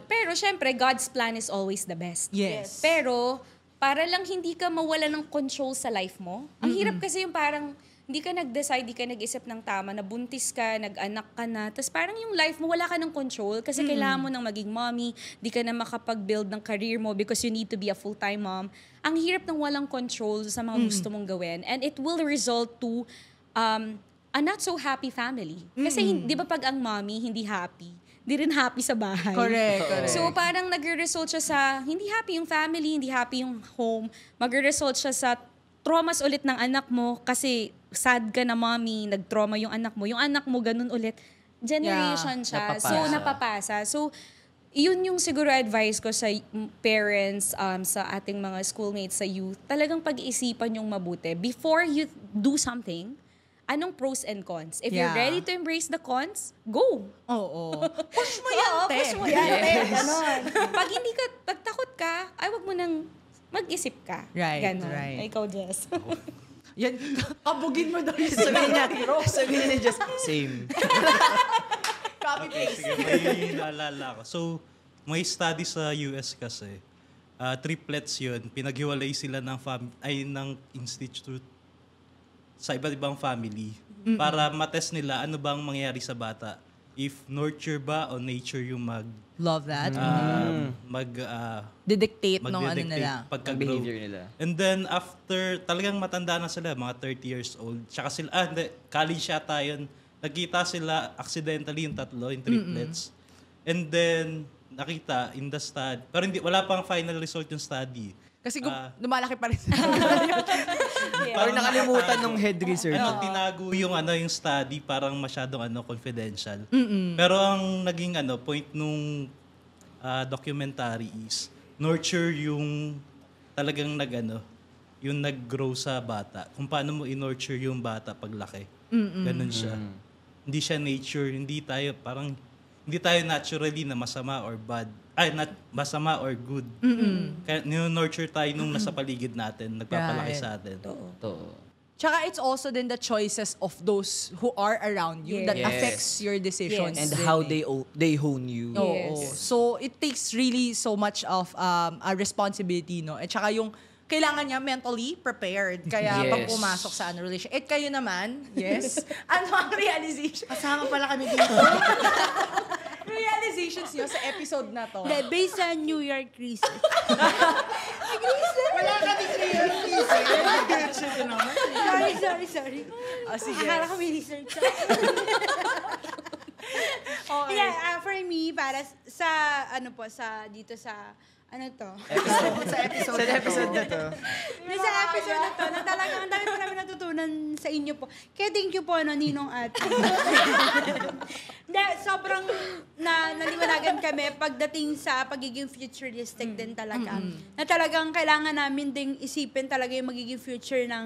Pero syempre, God's plan is always the best. Yes. Pero para lang hindi ka mawala ng control sa life mo, ang hirap kasi yung parang hindi ka nag-decide, hindi ka nag-isip ng tama, nabuntis ka, nag-anak ka na, tapos parang yung life mo, wala ka ng control kasi kailangan mo nang maging mommy, di ka na makapag-build ng career mo because you need to be a full-time mom. Ang hirap ng walang control sa mga gusto mong gawin. And it will result to a not so happy family. Kasi di ba pag ang mommy hindi happy, di rin happy sa bahay. Correct. So parang nagre-result siya sa hindi happy yung family, hindi happy yung home, magre-result siya sa traumas ulit ng anak mo kasi sad ka na mommy, nag-trauma yung anak mo. Yung anak mo ganun ulit. Generation siya. Napapasa. So napapasa. So yun yung siguro advice ko sa parents, sa ating mga schoolmates, sa youth. Talagang pag-iisipan yung mabuti. Before you do something, anong pros and cons? If you're ready to embrace the cons, go! Oo. Push mo yan, te. Push mo yan, te. Ganon. Pag takot ka, ay wag mo nang mag-isip ka. Right, Ganon. right. Ikaw, Jess. Yan, kabugin mo daw yung sabihin niya just, same. Copy-paste. Sige, may naalala ko. So, may study sa US kasi. Triplets yun. Pinaghiwalay sila ng institute sa iba't ibang family para matest nila ano bang mangyayari sa bata. If nurture ba o nature yung Love that. Didictate nung ano nila. Pagka-grow. Behavior nila. And then after, talagang matanda na sila, mga 30 years old. Tsaka sila, college yata yun. Nagkita sila accidentally yung tatlo, yung triplets. And then, nakita in the study. Pero wala pang final result yung study. Kasi lumalaki pa rin sila. Parang nakalimutan ng head research. Tinago yung yung study, parang masyadong confidential. Pero ang naging point nung documentary is nurture yung talagang yung nag-grow sa bata. Kung paano mo i-nurture yung bata paglaki. Ganun siya. Hindi siya nature, hindi tayo naturally na masama or bad. Masama or good. Kaya nurture tayo nung nasa paligid natin, nagpapalaki sa atin. Tsaka it's also then the choices of those who are around you that affects your decisions. And how they hone you. So it takes really so much of a responsibility, no? At tsaka yung kailangan niya mentally prepared. Kaya pag pumasok sa relationship. At kayo naman, ano ang realization? Kasama pala kami dito. Realizations niyo sa episode na to? Based sa New York research. Wala kami clear research. Sorry. Sige. Akala ko may research. Okay. Yeah, for me, para sa dito sa Sa episode na to. Sa episode na to, na talagang ang dami po namin natutunan sa inyo po. Kaya thank you po, Ninong at sobrang naliwanagan kami pagdating sa pagiging futuristic din talaga. Na talagang kailangan namin ding isipin talaga yung magiging future ng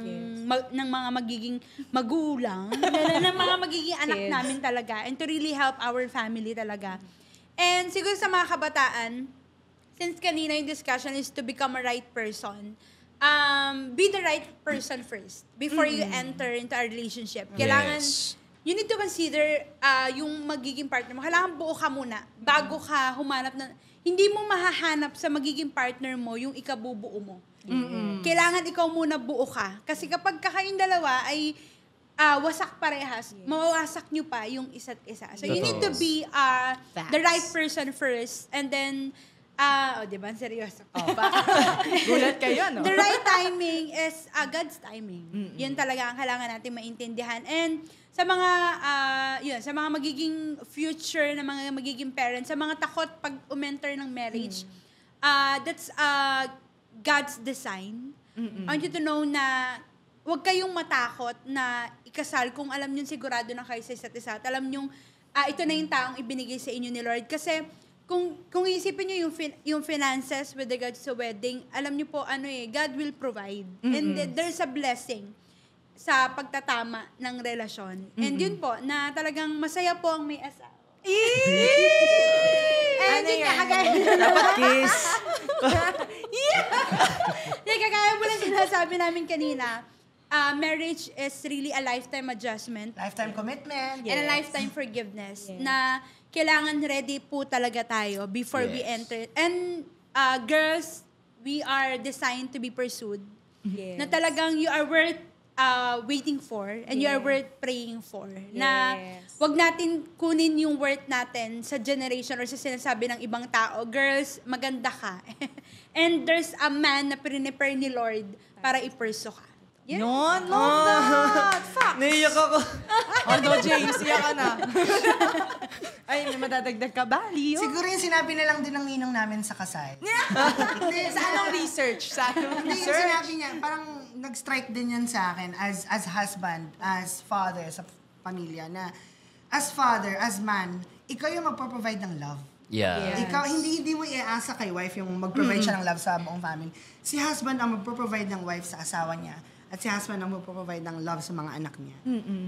mga magiging magulang, ng mga magiging anak namin talaga, and to really help our family talaga. And siguro sa mga kabataan, since kanina yung discussion is to become a right person, be the right person first before you enter into a relationship. Kailangan, you need to consider yung magiging partner mo. Kailangan buo ka muna bago ka humanap na, hindi mo mahahanap sa magiging partner mo yung ikabubuo mo. Kailangan ikaw muna buo ka. Kasi kapag kayong dalawa ay wasak parehas, mawawasak nyo pa yung isa't isa. So you need to be the right person first, and then diba? Seryoso. Gulat kayo, no? The right timing is God's timing. Yun talaga ang kailangan natin maintindihan. And sa mga, sa mga magiging future na mga magiging parents, sa mga takot pag umenter ng marriage, that's God's design. I want you to know na huwag kayong matakot na ikasal kung alam nyo sigurado na kayo sa isa't isa. At alam nyo, ito na yung taong ibinigay sa inyo ni Lord. Kasi kung isipin nyo yung finances with regards to wedding, alam nyo po, God will provide. And there's a blessing sa pagtatama ng relasyon. And yun po, na talagang masaya po ang may asawa. And yun kagaya. Dapat kiss. Kagaya mo lang sinasabi namin kanina, marriage is really a lifetime adjustment. Lifetime commitment. And a lifetime forgiveness. Na kailangan ready po talaga tayo before we enter. And girls, we are designed to be pursued. Na talagang you are worth waiting for and you are worth praying for. Na wag natin kunin yung worth natin sa generation or sa sinasabi ng ibang tao. Girls, maganda ka. And there's a man na prepare ni Lord para i-pursue ka. Yeah. Love that! Facts! Naiyak ako. No, James, iyak ka na. Ay, may madadagdag ka ba, Leo? Siguro yung sinabi na lang din ng ninong namin sa kasal. Sa anong research? Hindi, yung sinabi niya, parang nag-strike din yan sa akin as husband, as father sa pamilya, na as father, as man, ikaw yung magpo-provide ng love. Yeah. Ikaw, hindi mo iaasa kay wife yung mag-provide siya ng love sa buong family. Si husband ang magpo-provide ng wife sa asawa niya. At si husband ang magpo-provide ng love sa mga anak niya.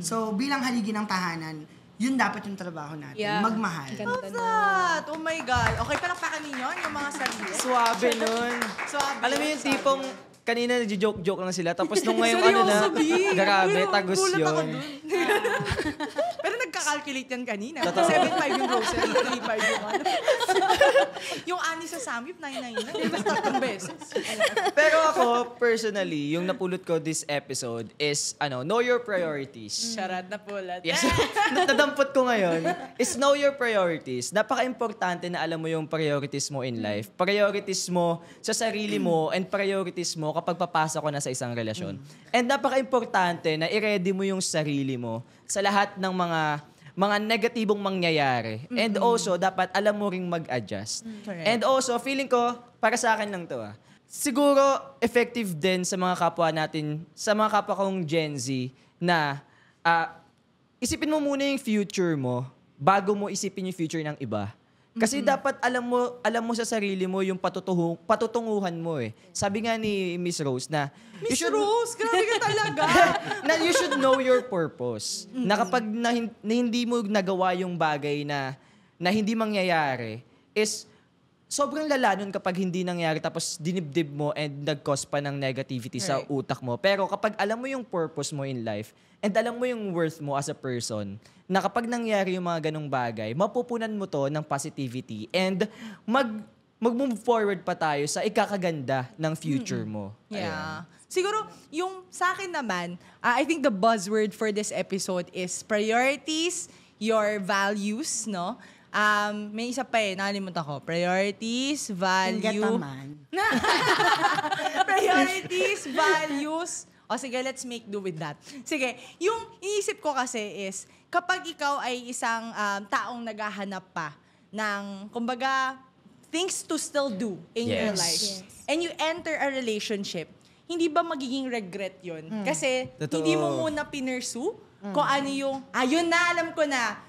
So, bilang haligi ng tahanan, yun dapat yung trabaho natin. Magmahal. Love that! Oh my God. Okay, palakpakan ninyo yung mga sarili. Suwabe nun. Suwabe. Alam mo yung tipong kanina nagjo-joke lang sila. Tapos nung ngayon, Seryoso, B? grabe, Pero, tagos gulat ako yun. dun. Pero nagka-calculate yan kanina. 7.5 yung grocery, 3.5 yung ano. Yung ani sa Samyup, 9.9 na. Di ba tatlong beses? Pero ako, personally, yung napulot ko this episode is, know your priorities. Charot na pulat. Yes. Nadampot ko ngayon is know your priorities. Napaka-importante na alam mo yung priorities mo in life. Priorities mo sa sarili mo and priorities mo kapag papasok ko na sa isang relasyon. And napaka-importante na i-ready mo yung sarili mo sa lahat ng mga negatibong mangyayari. And also, dapat alam mo ring mag-adjust. And also, feeling ko, para sa akin lang to siguro, effective din sa mga kapwa natin, sa mga kapwa kong Gen Z, na isipin mo muna yung future mo bago mo isipin yung future ng iba. Kasi dapat alam mo sa sarili mo yung patutunguhan mo eh. Sabi nga ni Miss Rose na Rose, grabe ka talaga. na you should know your purpose. Na kapag na hindi mo nagawa yung bagay na hindi mangyayari is sobrang lala nun kapag hindi nangyari tapos dinibdib mo and nag-cause pa ng negativity sa utak mo. Pero kapag alam mo yung purpose mo in life and alam mo yung worth mo as a person, na kapag nangyari yung mga ganong bagay, mapupunan mo to ng positivity and mag-move forward pa tayo sa ikakaganda ng future mo. Yeah. Ayan. Siguro, yung sa akin naman, I think the buzzword for this episode is priorities, your values, no? May isa pa nakalimutan ko. Priorities, value. Priorities, values. O sige, let's make do with that. Sige, yung iniisip ko kasi is, kapag ikaw ay isang taong naghahanap pa ng, kumbaga, things to still do in your life, and you enter a relationship, hindi ba magiging regret yun? Kasi Totoo. hindi mo muna pinursue kung ano yung, yun na, alam ko na,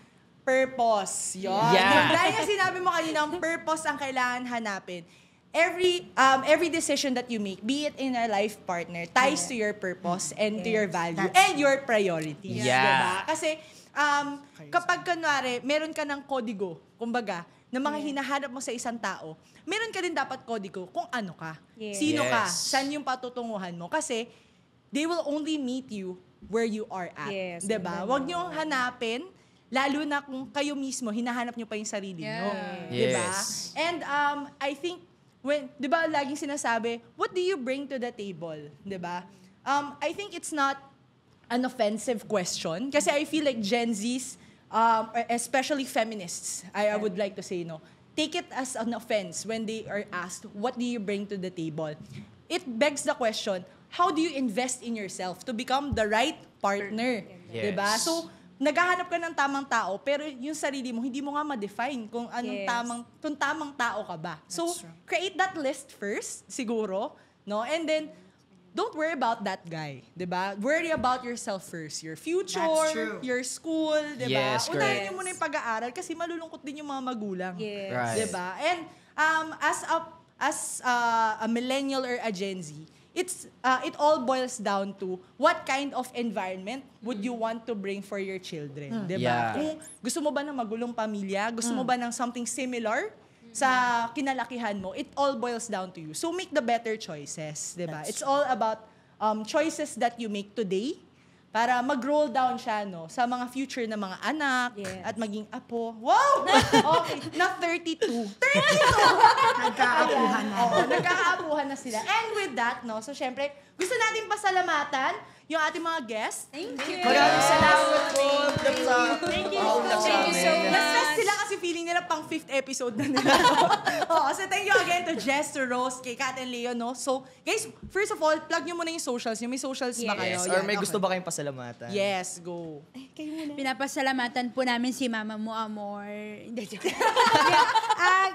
purpose. Yun. Yeah. Dahil nga sinabi mo kanina, ang purpose ang kailangan hanapin. Every decision that you make, be it in a life partner, ties to your purpose and to your value and your priorities. Yeah. Diba? Kasi kapag kunwari, meron ka ng kodigo, kumbaga, na mga hinahanap mo sa isang tao, meron ka rin dapat kodigo kung ano ka. Sino ka? Saan yung patutunguhan mo? Kasi they will only meet you where you are at. Yes. Diba? Huwag niyong hanapin, lalo na kung kayo mismo, hinahanap niyo pa yung sarili niyo. Diba? Yes. And I think, di ba laging sinasabi, what do you bring to the table? Diba? I think it's not an offensive question kasi I feel like Gen Zs, especially feminists, I would like to say, take it as an offense when they are asked, what do you bring to the table? It begs the question, how do you invest in yourself to become the right partner? Yes. Diba? So, naghahanap ka ng tamang tao, pero yung sarili mo, hindi mo nga ma-define kung anong tamang tao ka ba. So, create that list first, siguro, no? And then, don't worry about that guy, diba? Worry about yourself first. Your future, your school, diba? Yes, Unahin correct. niyo muna yung pag-aaral kasi malulungkot din yung mga magulang. Yes. Right. Diba? And as a millennial or a Gen Z, it all boils down to what kind of environment would you want to bring for your children, 'di ba? Yeah. Kung gusto mo ba ng magulong pamilya, gusto mo ba ng something similar sa kinalakihan mo, it all boils down to you. So make the better choices, 'di ba? It's all about choices that you make today para mag-roll down siya sa mga future na mga anak at maging apo. Wow! Okay, na 32. 32! Nagkaapuhan na. Oo, nagkakaapuhan na sila. And with that, so syempre, gusto natin pasalamatan yung ating mga guests. Thank you. Maraming salamat po. Thank you so much. Na-stress sila kasi feeling nila pang 5th episode na nila. So thank you again to Jess, to Rose, kay Kat and Leo, So, guys, first of all, plug nyo muna yung socials nyo. May socials ba kayo? Yes. Or may Yan, gusto okay. ba kayong pasalamatan? Yes, go. Pinapasalamatan po namin si Mama Mo Amor. Hindi, joke.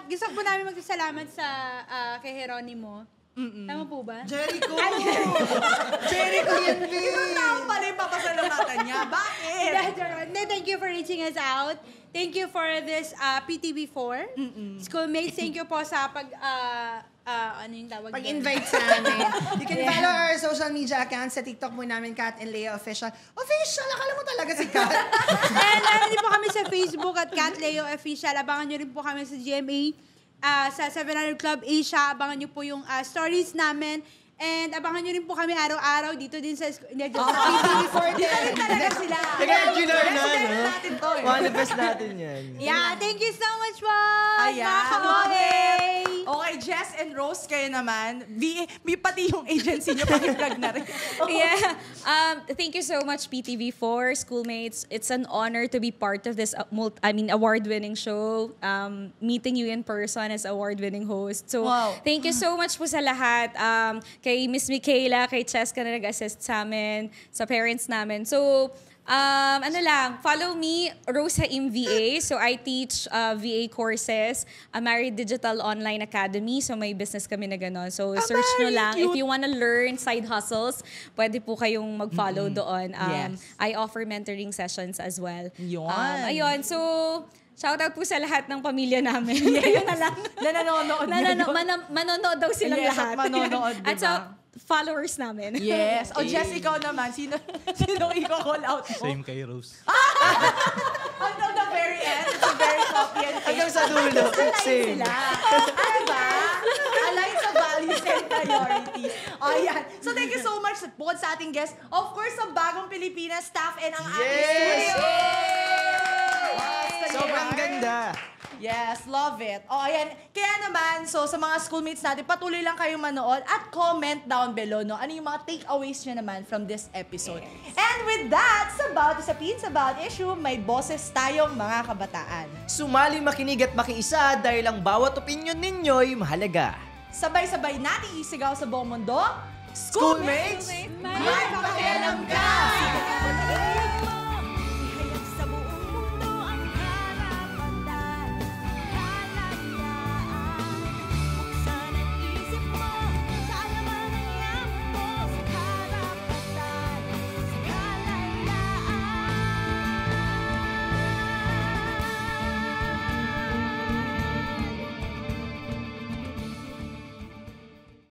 Gusto po namin magpasalamat sa kay Jeronimo. Tama po ba? Jericho! Jericho yan, Ibang tao pala yung papasalamatan niya. Bakit? Thank you for reaching us out. Thank you for this PTV4. Schoolmates, thank you po sa ano yung tawag? Pag-invite sa amin. You can follow our social media accounts sa TikTok po namin, Kat and Leo Official. Official! Akala mo talaga si Kat. And ano din po kami sa Facebook at Kat Leo Official. Abangan nyo rin po kami sa GMA. Sa 700 Club Asia, abangan nyo po yung stories namin. And abangan nyo rin po kami araw-araw dito din sa PTV4. Dito rin talaga sila. Regular na, no? Resident natin to eh. Manifest natin yan. Yeah, thank you so much po. Ayan, love it. Okay, Jess and Rose, kayo naman. May pati yung agency nyo, paki-plug na rin. Yeah. Thank you so much, PTV4, Schoolmates. It's an honor to be part of this award-winning show. Meeting you in person as award-winning host. So, thank you so much po sa lahat. Kay Miss Michaela, kay Cheska na nag-assist sa amin, sa parents namin. So, follow me, Rose Haim VA. So I teach VA courses, Married Digital Online Academy. So may business kami na gano'n. So search nyo lang. If you wanna learn side hustles, pwede po kayong mag-follow doon. I offer mentoring sessions as well. Ayun. So, shoutout po sa lahat ng pamilya namin. Yun na lang. Manonood daw silang lahat. Manonood, diba? At sa followers namin. Yes. O Jess, ikaw naman. Sino i-call out mo? Same kay Rose. Until the very end. It's a very copy and paste. Hanggang sa dulo. Same. Ano ba? Align sa values and priorities. O yan. So thank you so much bukod sa ating guest. Of course, sa Bagong Pilipinas staff and ang ating studio. Sobrang ganda. Yes, love it. O, ayan. Kaya naman, so sa mga schoolmates natin, patuloy lang kayong manood at comment down below, no? Ano yung mga takeaways nyo naman from this episode. And with that, sa Bawat Usapin, sa Bawat Issue, may boses tayong mga kabataan. Sumali, makinig at makiisa dahil ang bawat opinion ninyo'y mahalaga. Sabay-sabay nating isigaw sa buong mundo, Schoolmates, may pakialam ka!